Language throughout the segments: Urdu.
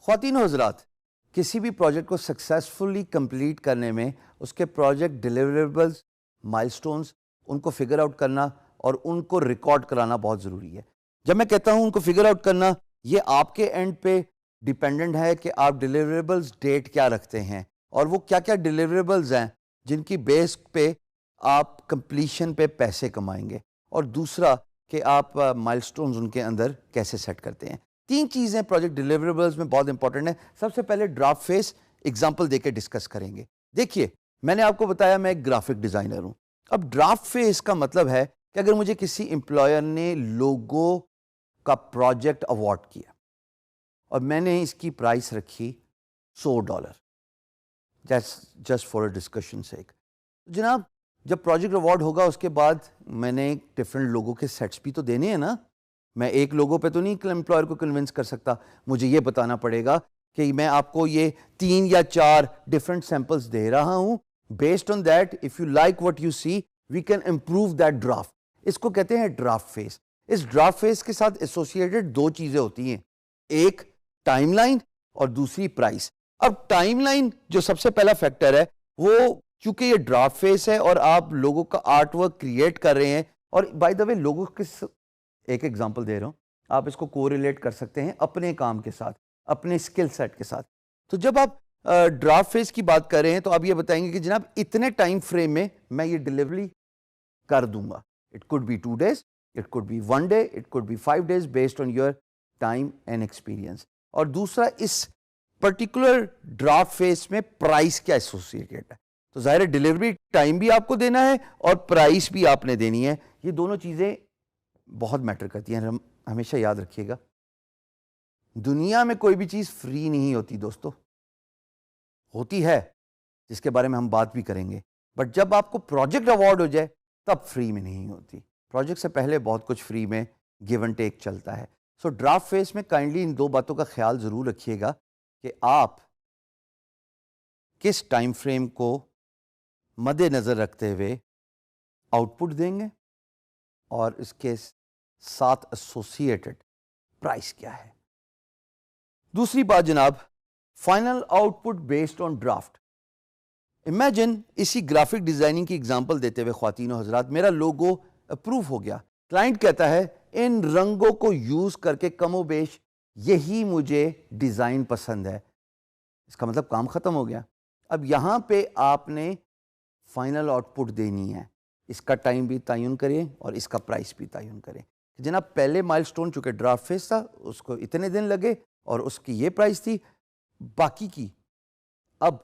خواتین و حضرات، کسی بھی پروجیکٹ کو سکسیسفلی کمپلیٹ کرنے میں اس کے پروجیکٹ ڈیلیوریبلز، مائلسٹونز، ان کو فگر آؤٹ کرنا اور ان کو ریکارڈ کرانا بہت ضروری ہے۔ جب میں کہتا ہوں ان کو فگر آؤٹ کرنا، یہ آپ کے اینڈ پہ ڈیپینڈنٹ ہے کہ آپ ڈیلیوریبلز ڈیٹ کیا رکھتے ہیں اور وہ کیا کیا ڈیلیوریبلز ہیں جن کی بیس پہ آپ کمپلیشن پہ پیسے کمائیں گے، اور دوسرا کہ آپ مائلسٹونز ان کے اندر کیسے سیٹ کرتے ہیں۔ تین چیزیں پروجیکٹ ڈیلیوریبلز میں بہت امپورٹنٹ ہیں۔ سب سے پہلے ڈرافٹ فیس ایگزامپل دے کے ڈسکس کریں گے۔ دیکھیے، میں نے آپ کو بتایا میں ایک گرافک ڈیزائنر ہوں۔ اب ڈرافٹ فیس کا مطلب ہے کہ اگر مجھے کسی امپلائر نے لوگو کا پروجیکٹ اوارڈ کیا اور میں نے اس کی پرائس رکھی $100، جسٹ فار اے ڈسکشن سیک، جناب جب پروجیکٹ اوارڈ ہوگا اس کے بعد میں نے ڈفرینٹ لوگوں کے سیٹس بھی تو دینے ہیں نا۔ میں ایک لوگو پہ تو نہیں امپلائر کو کنونس کر سکتا، مجھے یہ بتانا پڑے گا کہ میں آپ کو یہ 3 یا 4 ڈفرینٹ سیمپلز دے رہا ہوں۔ Based on that if you like what you see we can improve that draft. اس کو کہتے ہیں ڈرافٹ فیس۔ اس ڈرافٹ فیس کے ساتھ ایسوسیٹڈ 2 چیزیں ہوتی ہیں، ایک ٹائم لائن اور دوسری پرائس۔ اب ٹائم لائن جو سب سے پہلا فیکٹر ہے، وہ چونکہ یہ ڈرافٹ فیس ہے اور آپ لوگوں کا آرٹ ورک کریٹ کر رہے ہیں، اور بائی دا وے لوگوں کے ایک ایگزامپل دے رہا ہوں، آپ اس کو کو ریلیٹ کر سکتے ہیں اپنے کام کے ساتھ، اپنے اسکل سیٹ کے ساتھ۔ تو جب آپ ڈرافٹ فیس کی بات کر رہے ہیں تو آپ یہ بتائیں گے کہ جناب اتنے ٹائم فریم میں میں یہ ڈلیوری کر دوں گا۔ It could be 2 days, it could be 1 day, it could be 5 days based on your time and experience. اور دوسرا، اس پرٹیکولر ڈرافٹ فیس میں پرائس کیا ایسوسیٹڈ ہے، تو ظاہر ہے ڈلیوری ٹائم بھی آپ کو دینا ہے اور پرائس بھی آپ نے دینی ہے۔ یہ دونوں چیزیں بہت میٹر کرتی ہیں، ہمیشہ یاد رکھیے گا۔ دنیا میں کوئی بھی چیز فری نہیں ہوتی دوستو، ہوتی ہے جس کے بارے میں ہم بات بھی کریں گے، بٹ جب آپ کو پروجیکٹ اوارڈ ہو جائے تب فری میں نہیں ہوتی۔ پروجیکٹ سے پہلے بہت کچھ فری میں گیو اینڈ ٹیک چلتا ہے۔ سو ڈرافٹ فیس میں کائنڈلی ان 2 باتوں کا خیال ضرور رکھیے گا کہ آپ کس ٹائم فریم کو مد نظر رکھتے ہوئے آؤٹ پٹ دیں گے اور اس کے ساتھ ایسوسیٹڈ پرائس کیا ہے۔ دوسری بات جناب، final out put based on draft. Imagine اسی گرافک ڈیزائننگ کی ایگزامپل دیتے ہوئے خواتین و حضرات، میرا لوگو اپروو ہو گیا، کلائنٹ کہتا ہے ان رنگوں کو یوز کر کے کم و بیش یہی مجھے ڈیزائن پسند ہے۔ اس کا مطلب کام ختم ہو گیا۔ اب یہاں پہ آپ نے فائنل آؤٹ پٹ دینی ہے، اس کا ٹائم بھی تعین کریں اور اس کا پرائس بھی تعین کریں۔ جناب پہلے مائل سٹون چونکہ ڈرافٹ فیس تھا، اس کو اتنے دن لگے اور اس کی یہ پرائس تھی، باقی کی اب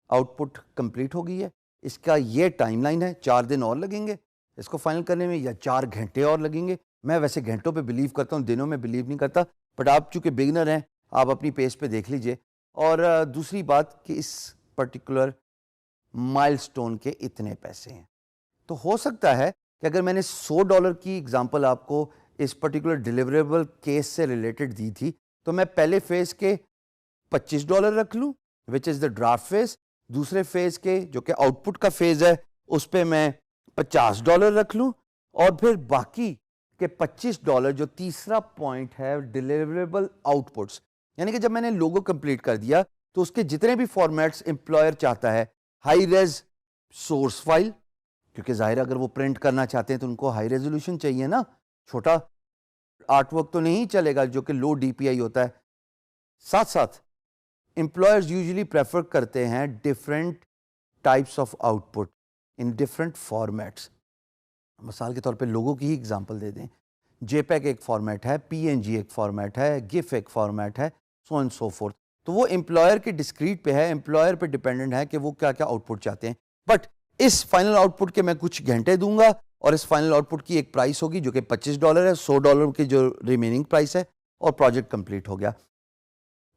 آؤٹ پٹ کمپلیٹ ہو گئی ہے، اس کا یہ ٹائم لائن ہے، 4 دن اور لگیں گے اس کو فائنل کرنے میں، یا 4 گھنٹے اور لگیں گے۔ میں ویسے گھنٹوں پہ بلیو کرتا ہوں، دنوں میں بلیو نہیں کرتا، بٹ آپ چونکہ بگنر ہیں آپ اپنی پیس پہ دیکھ لیجئے۔ اور دوسری بات کہ اس پرٹیکولر مائل سٹون کے اتنے پیسے ہیں، تو ہو سکتا ہے کہ اگر میں نے $100 کی ایگزامپل آپ کو اس پرٹیکولر ڈیلیوریبل کیس سے ریلیٹڈ دی تھی، تو میں پہلے فیز کے $25 رکھ لوں وچ از دا ڈرافٹ فیز، دوسرے فیز کے جو کہ آؤٹ پٹ کا فیز ہے اس پہ میں $50 رکھ لوں، اور پھر باقی کے $25 جو تیسرا پوائنٹ ہے ڈیلیوریبل آؤٹ پٹس، یعنی کہ جب میں نے لوگو کمپلیٹ کر دیا تو اس کے جتنے بھی فارمیٹس امپلائر چاہتا ہے، ہائی ریز سورس فائل، کیونکہ ظاہر اگر وہ پرنٹ کرنا چاہتے ہیں تو ان کو ہائی ریزولوشن چاہیے نا، چھوٹا آرٹ ورک تو نہیں چلے گا جو کہ لو ڈی پی آئی ہوتا ہے۔ ساتھ ساتھ امپلائرز یوزلی پریفر کرتے ہیں different types of out put in different formats. مثال کے طور پہ لوگوں کی ہی اگزامپل دے دیں، جے پیک ایک فارمیٹ ہے، پی این جی ایک فارمیٹ ہے، گف ایک فارمیٹ ہے، سو اینڈ سو فورتھ۔ تو وہ امپلائر کے ڈسکریٹ پہ ہے، امپلائر پہ ڈیپینڈنٹ ہے کہ وہ کیا کیا آؤٹ پٹ چاہتے ہیں۔ بٹ اس فائنل آؤٹ پٹ کے میں کچھ گھنٹے دوں گا اور اس فائنل آؤٹ پٹ کی ایک پرائس ہوگی جو کہ $25 ہے، $100 کی جو ریمیننگ پرائس ہے، اور پروجیکٹ کمپلیٹ ہو گیا۔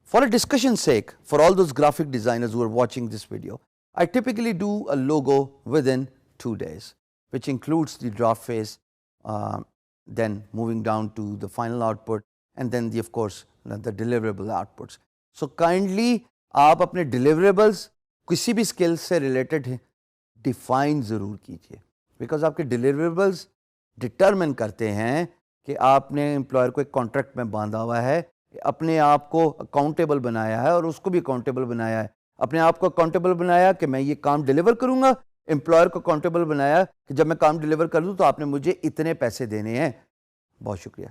For a discussion sake, for all those graphic designers who are watching this video, I typically do a logo within 2 days, which includes the draft phase, then moving down to the final output, and then of course the deliverable outputs. So kindly آپ اپنے deliverables کسی بھی اسکل سے ریلیٹڈ ڈیفائن ضرور کیجیے، بیکاز آپ کے ڈیلیوریبلس ڈٹرمن کرتے ہیں کہ آپ نے امپلائر کو ایک کانٹریکٹ میں باندھا ہوا ہے، اپنے آپ کو اکاؤنٹیبل بنایا ہے اور اس کو بھی اکاؤنٹیبل بنایا ہے. اپنے آپ کو اکاؤنٹیبل بنایا کہ میں یہ کام ڈیلیور کروں گا, امپلائر کو اکاؤنٹیبل بنایا کہ جب میں کام ڈیلیور کر دوں تو آپ نے مجھے اتنے پیسے دینے ہیں. بہت شکریہ.